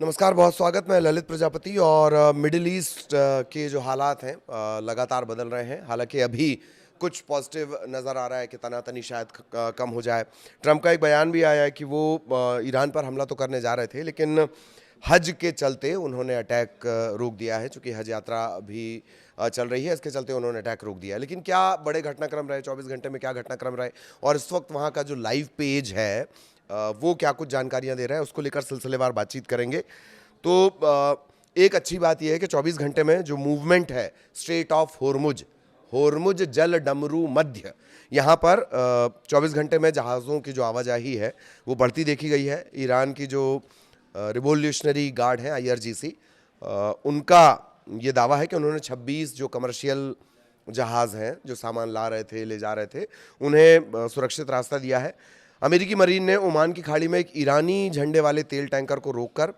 नमस्कार, बहुत स्वागत। मैं ललित प्रजापति और मिडिल ईस्ट के जो हालात हैं लगातार बदल रहे हैं। हालांकि अभी कुछ पॉजिटिव नज़र आ रहा है कि तनातनी शायद कम हो जाए। ट्रंप का एक बयान भी आया है कि वो ईरान पर हमला तो करने जा रहे थे, लेकिन हज के चलते उन्होंने अटैक रोक दिया है। चूँकि हज यात्रा अभी चल रही है, इसके चलते उन्होंने अटैक रोक दिया है। लेकिन क्या बड़े घटनाक्रम रहे 24 घंटे में, क्या घटनाक्रम रहे और इस वक्त वहाँ का जो लाइव पेज है वो क्या कुछ जानकारियां दे रहा है, उसको लेकर सिलसिलेवार बातचीत करेंगे। तो एक अच्छी बात यह है कि 24 घंटे में जो मूवमेंट है स्ट्रेट ऑफ होर्मुज, होर्मुज जल डमरू मध्य, यहाँ पर 24 घंटे में जहाज़ों की जो आवाजाही है वो बढ़ती देखी गई है। ईरान की जो रिवोल्यूशनरी गार्ड है IRGC, उनका ये दावा है कि उन्होंने 26 जो कमर्शियल जहाज़ हैं जो सामान ला रहे थे, ले जा रहे थे, उन्हें सुरक्षित रास्ता दिया है। अमेरिकी मरीन ने ओमान की खाड़ी में एक ईरानी झंडे वाले तेल टैंकर को रोककर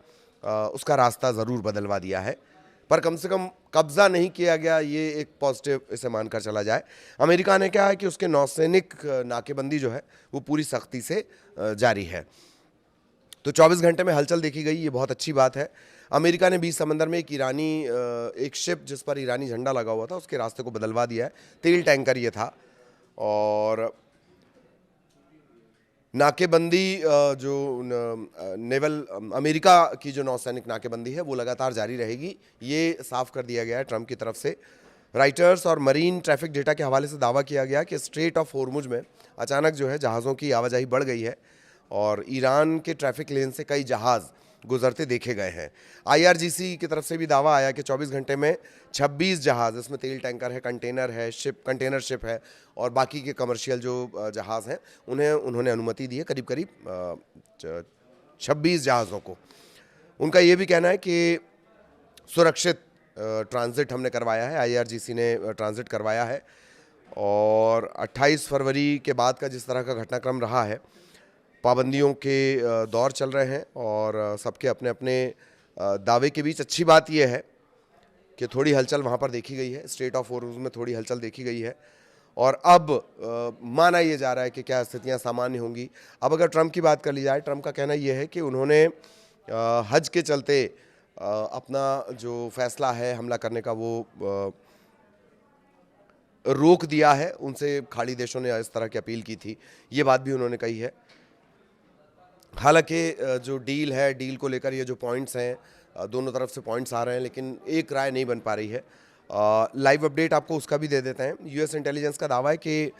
उसका रास्ता ज़रूर बदलवा दिया है, पर कम से कम कब्जा नहीं किया गया, ये एक पॉजिटिव इसे मानकर चला जाए। अमेरिका ने कहा है कि उसके नौसैनिक नाकेबंदी जो है वो पूरी सख्ती से जारी है। तो 24 घंटे में हलचल देखी गई, ये बहुत अच्छी बात है। अमेरिका ने 20 समंदर में एक शिप जिस पर ईरानी झंडा लगा हुआ था उसके रास्ते को बदलवा दिया है। तेल टैंकर ये था। और नाकेबंदी जो नेवल अमेरिका की जो नौसैनिक नाकेबंदी है वो लगातार जारी रहेगी, ये साफ कर दिया गया है ट्रंप की तरफ से। राइटर्स और मरीन ट्रैफिक डेटा के हवाले से दावा किया गया कि स्ट्रेट ऑफ होर्मुज में अचानक जो है जहाज़ों की आवाजाही बढ़ गई है और ईरान के ट्रैफिक लेन से कई जहाज़ गुजरते देखे गए हैं। IRGC की तरफ से भी दावा आया कि 24 घंटे में 26 जहाज़, इसमें तेल टैंकर है, कंटेनर शिप है और बाकी के कमर्शियल जो जहाज़ हैं उन्होंने अनुमति दी है, करीब करीब 26 जहाज़ों को। उनका ये भी कहना है कि सुरक्षित ट्रांजिट हमने करवाया है, IRGC ने ट्रांजिट करवाया है। और 28 फरवरी के बाद का जिस तरह का घटनाक्रम रहा है, पाबंदियों के दौर चल रहे हैं और सबके अपने अपने दावे के बीच अच्छी बात यह है कि थोड़ी हलचल वहाँ पर देखी गई है। स्ट्रेट ऑफ होर्मुज में थोड़ी हलचल देखी गई है और अब माना यह जा रहा है कि क्या स्थितियाँ सामान्य होंगी। अब अगर ट्रंप की बात कर ली जाए, ट्रंप का कहना यह है कि उन्होंने हज के चलते अपना जो फैसला है हमला करने का वो रोक दिया है। उनसे खाड़ी देशों ने इस तरह की अपील की थी, ये बात भी उन्होंने कही है। हालांकि जो डील है, डील को लेकर ये जो पॉइंट्स हैं, दोनों तरफ से पॉइंट्स आ रहे हैं लेकिन एक राय नहीं बन पा रही है। लाइव अपडेट आपको उसका भी दे देते हैं। US इंटेलिजेंस का दावा है कि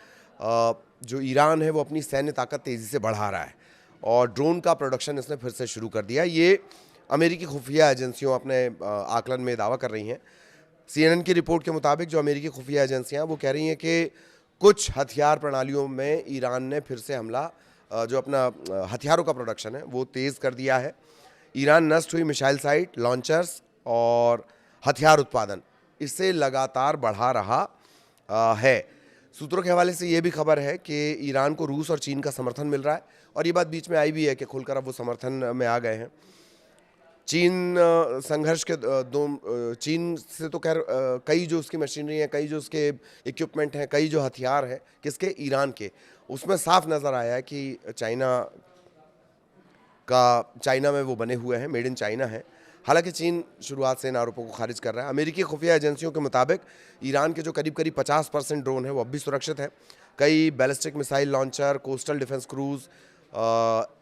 जो ईरान है वो अपनी सैन्य ताकत तेज़ी से बढ़ा रहा है और ड्रोन का प्रोडक्शन इसने फिर से शुरू कर दिया। ये अमेरिकी खुफिया एजेंसियों अपने आकलन में दावा कर रही हैं। CNN की रिपोर्ट के मुताबिक जो अमेरिकी खुफिया एजेंसियाँ वो कह रही हैं कि कुछ हथियार प्रणालियों में ईरान ने फिर से हमला, जो अपना हथियारों का प्रोडक्शन है वो तेज़ कर दिया है। ईरान नष्ट हुई मिसाइल साइट, लॉन्चर्स और हथियार उत्पादन इसे लगातार बढ़ा रहा है। सूत्रों के हवाले से ये भी खबर है कि ईरान को रूस और चीन का समर्थन मिल रहा है और ये बात बीच में आई भी है कि खुलकर अब वो समर्थन में आ गए हैं। चीन संघर्ष के चीन से तो खैर कई जो उसकी मशीनरी है, कई जो उसके इक्विपमेंट हैं, कई जो हथियार हैं, किसके, ईरान के, उसमें साफ नज़र आया है कि चाइना में वो बने हुए हैं, मेड इन चाइना है। हालांकि चीन शुरुआत से इन आरोपों को खारिज कर रहा है। अमेरिकी खुफिया एजेंसियों के मुताबिक ईरान के जो करीब करीब 50% ड्रोन है वो अब भी सुरक्षित है। कई ballistic missile launcher, coastal defence cruise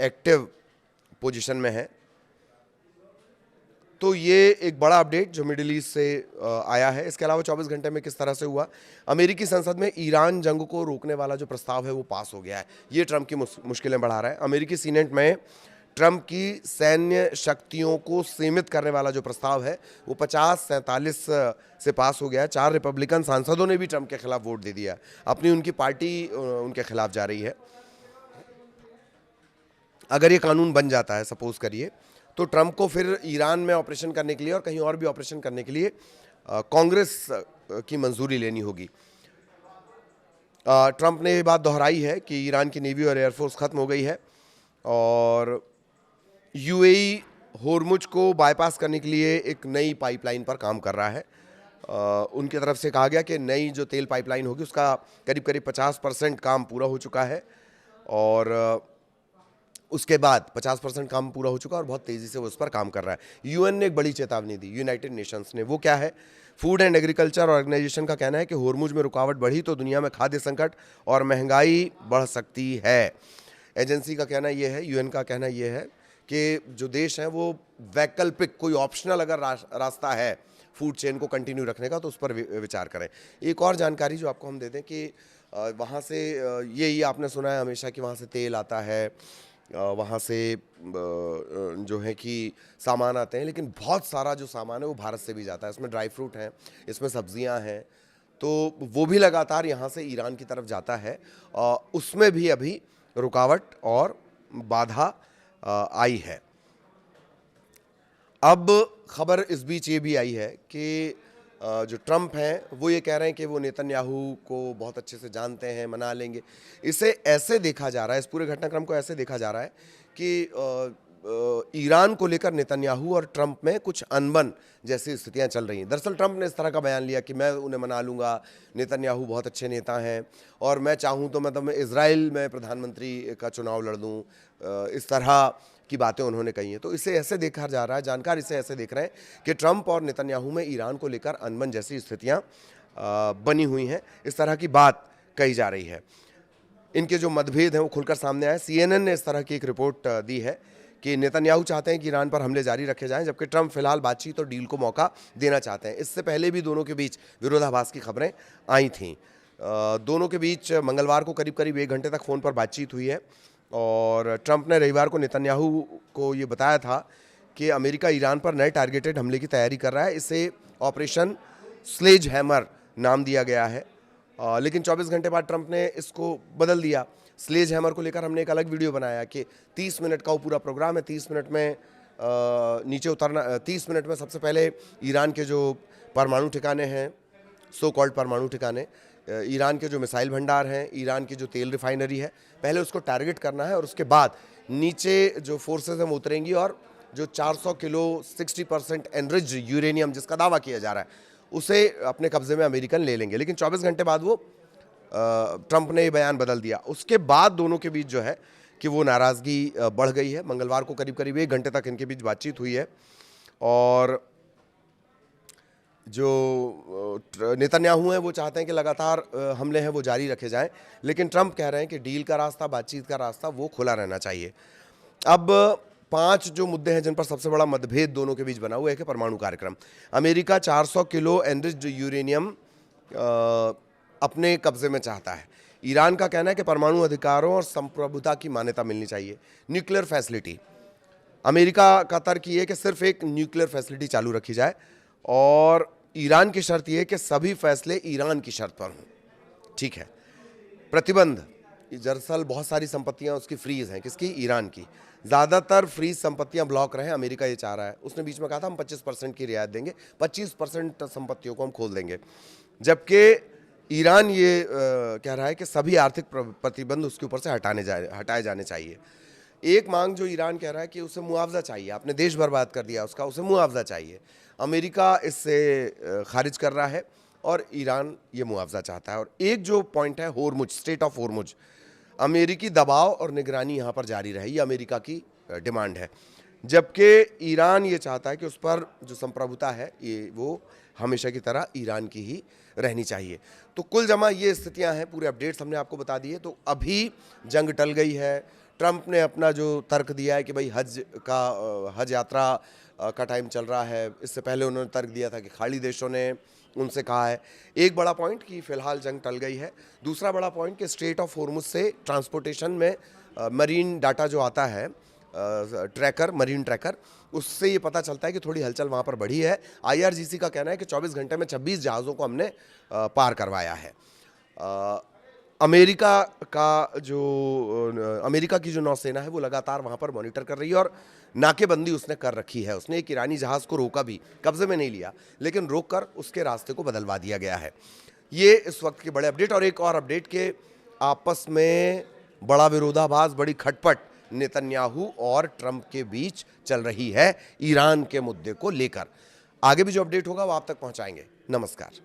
active position में है। तो ये एक बड़ा अपडेट जो मिडिल ईस्ट से आया है। इसके अलावा 24 घंटे में किस तरह से हुआ, अमेरिकी संसद में ईरान जंग को रोकने वाला जो प्रस्ताव है वो पास हो गया है। ये ट्रंप की मुश्किलें बढ़ा रहा है। अमेरिकी सीनेट में ट्रंप की सैन्य शक्तियों को सीमित करने वाला जो प्रस्ताव है वो 50-47 से पास हो गया है। 4 रिपब्लिकन सांसदों ने भी ट्रंप के खिलाफ वोट दे दिया। अपनी उनकी पार्टी उनके खिलाफ जा रही है। अगर ये कानून बन जाता है, सपोज करिए, तो ट्रंप को फिर ईरान में ऑपरेशन करने के लिए और कहीं और भी ऑपरेशन करने के लिए कांग्रेस की मंजूरी लेनी होगी। ट्रंप ने ये बात दोहराई है कि ईरान की नेवी और एयरफोर्स खत्म हो गई है और UAE होर्मुज को बाईपास करने के लिए एक नई पाइपलाइन पर काम कर रहा है। उनकी तरफ से कहा गया कि नई जो तेल पाइपलाइन होगी उसका करीब करीब 50% काम पूरा हो चुका है और उसके बाद 50% काम पूरा हो चुका और बहुत तेज़ी से वो उस पर काम कर रहा है। यूएन ने एक बड़ी चेतावनी दी, यूनाइटेड नेशंस ने, वो क्या है? फूड एंड एग्रीकल्चर ऑर्गेनाइजेशन का कहना है कि होर्मुज में रुकावट बढ़ी तो दुनिया में खाद्य संकट और महंगाई बढ़ सकती है। एजेंसी का कहना ये है, यूएन का कहना ये है कि जो देश हैं वो वैकल्पिक कोई ऑप्शनल अगर रास्ता है फूड चेन को कंटिन्यू रखने का तो उस पर विचार करें। एक और जानकारी जो आपको हम दे दें कि वहाँ से ये आपने सुना है हमेशा कि वहाँ से तेल आता है, वहाँ से जो है कि सामान आते हैं, लेकिन बहुत सारा जो सामान है वो भारत से भी जाता है। इसमें ड्राई फ्रूट हैं, इसमें सब्जियां हैं, तो वो भी लगातार यहाँ से ईरान की तरफ जाता है। उसमें भी अभी रुकावट और बाधा आई है। अब खबर इस बीच ये भी आई है कि जो ट्रंप हैं वो ये कह रहे हैं कि वो नेतन्याहू को बहुत अच्छे से जानते हैं, मना लेंगे। इसे ऐसे देखा जा रहा है, इस पूरे घटनाक्रम को ऐसे देखा जा रहा है कि ईरान को लेकर नेतन्याहू और ट्रंप में कुछ अनबन जैसी स्थितियां चल रही हैं। दरअसल ट्रंप ने इस तरह का बयान लिया कि मैं उन्हें मना लूँगा, नेतन्याहू बहुत अच्छे नेता हैं और मैं चाहूँ तो मैं इज़राइल में प्रधानमंत्री का चुनाव लड़ दूँ, इस तरह की बातें उन्होंने कही हैं। तो इसे ऐसे देखा जा रहा है, जानकार इसे ऐसे देख रहे हैं कि ट्रंप और नेतन्याहू में ईरान को लेकर अनबन जैसी स्थितियां बनी हुई हैं, इस तरह की बात कही जा रही है। इनके जो मतभेद हैं वो खुलकर सामने आए। सीएनएन ने इस तरह की एक रिपोर्ट दी है कि नेतन्याहू चाहते हैं कि ईरान पर हमले जारी रखे जाएं, जबकि ट्रंप फिलहाल बातचीत और डील को मौका देना चाहते हैं। इससे पहले भी दोनों के बीच विरोधाभास की खबरें आई थीं। दोनों के बीच मंगलवार को करीब करीब 1 घंटे तक फ़ोन पर बातचीत हुई है और ट्रंप ने रविवार को नेतन्याहू को ये बताया था कि अमेरिका ईरान पर नए टारगेटेड हमले की तैयारी कर रहा है। इसे ऑपरेशन स्लेज हैमर नाम दिया गया है, लेकिन 24 घंटे बाद ट्रंप ने इसको बदल दिया। स्लेज हैमर को लेकर हमने एक अलग वीडियो बनाया कि 30 मिनट का वो पूरा प्रोग्राम है। 30 मिनट में नीचे उतरना, 30 मिनट में सबसे पहले ईरान के जो परमाणु ठिकाने हैं, सो कॉल्ड परमाणु ठिकाने, ईरान के जो मिसाइल भंडार हैं, ईरान की जो तेल रिफाइनरी है, पहले उसको टारगेट करना है और उसके बाद नीचे जो फोर्सेस हैं वो उतरेंगी और जो 400 किलो 60% एनरिच्ड यूरेनियम जिसका दावा किया जा रहा है उसे अपने कब्जे में अमेरिकन ले लेंगे। लेकिन 24 घंटे बाद वो ट्रंप ने ये बयान बदल दिया। उसके बाद दोनों के बीच जो है कि वो नाराज़गी बढ़ गई है। मंगलवार को करीब करीब 1 घंटे तक इनके बीच बातचीत हुई है और जो नेतन्याहू हैं वो चाहते हैं कि लगातार हमले हैं वो जारी रखे जाएं, लेकिन ट्रंप कह रहे हैं कि डील का रास्ता, बातचीत का रास्ता वो खुला रहना चाहिए। अब 5 जो मुद्दे हैं जिन पर सबसे बड़ा मतभेद दोनों के बीच बना हुआ है कि परमाणु कार्यक्रम। अमेरिका 400 किलो एनरिच्ड यूरेनियम अपने कब्जे में चाहता है। ईरान का कहना है कि परमाणु अधिकारों और संप्रभुता की मान्यता मिलनी चाहिए। न्यूक्लियर फैसिलिटी, अमेरिका का तर्क ये है कि सिर्फ एक न्यूक्लियर फैसिलिटी चालू रखी जाए और ईरान की शर्त यह है कि सभी फैसले ईरान की शर्त पर हों। ठीक है। प्रतिबंध, दरअसल बहुत सारी संपत्तियां उसकी फ्रीज हैं। किसकी? ईरान की। ज़्यादातर फ्रीज संपत्तियां ब्लॉक रहे, अमेरिका ये चाह रहा है। उसने बीच में कहा था हम 25% की रियायत देंगे, 25% संपत्तियों को हम खोल देंगे, जबकि ईरान ये कह रहा है कि सभी आर्थिक प्रतिबंध उसके ऊपर से हटाए जाने चाहिए। एक मांग जो ईरान कह रहा है कि उसे मुआवजा चाहिए, आपने देश बर्बाद कर दिया उसका, उसे मुआवजा चाहिए। अमेरिका इससे खारिज कर रहा है और ईरान ये मुआवजा चाहता है। और एक जो पॉइंट है होर्मुज, स्ट्रेट ऑफ होर्मुज, अमेरिकी दबाव और निगरानी यहाँ पर जारी रहे, ये अमेरिका की डिमांड है, जबकि ईरान ये चाहता है कि उस पर जो संप्रभुता है ये वो हमेशा की तरह ईरान की ही रहनी चाहिए। तो कुल जमा ये स्थितियाँ हैं, पूरे अपडेट्स हमने आपको बता दिए। तो अभी जंग टल गई है। ट्रंप ने अपना जो तर्क दिया है कि भाई हज यात्रा का टाइम चल रहा है, इससे पहले उन्होंने तर्क दिया था कि खाड़ी देशों ने उनसे कहा है। एक बड़ा पॉइंट कि फ़िलहाल जंग टल गई है। दूसरा बड़ा पॉइंट कि स्ट्रेट ऑफ होर्मुज से ट्रांसपोर्टेशन में मरीन डाटा जो आता है, ट्रैकर, मरीन ट्रैकर, उससे ये पता चलता है कि थोड़ी हलचल वहाँ पर बढ़ी है। IRGC का कहना है कि 24 घंटे में 26 जहाज़ों को हमने पार करवाया है। अमेरिका की जो नौसेना है वो लगातार वहाँ पर मॉनिटर कर रही है और नाकेबंदी उसने कर रखी है। उसने एक ईरानी जहाज़ को रोका भी, कब्जे में नहीं लिया, लेकिन रोक कर उसके रास्ते को बदलवा दिया गया है। ये इस वक्त के बड़े अपडेट। और एक और अपडेट के आपस में बड़ा विरोधाभास, बड़ी खटपट नेतन्याहू और ट्रंप के बीच चल रही है ईरान के मुद्दे को लेकर। आगे भी जो अपडेट होगा वो आप तक पहुंचाएंगे। नमस्कार।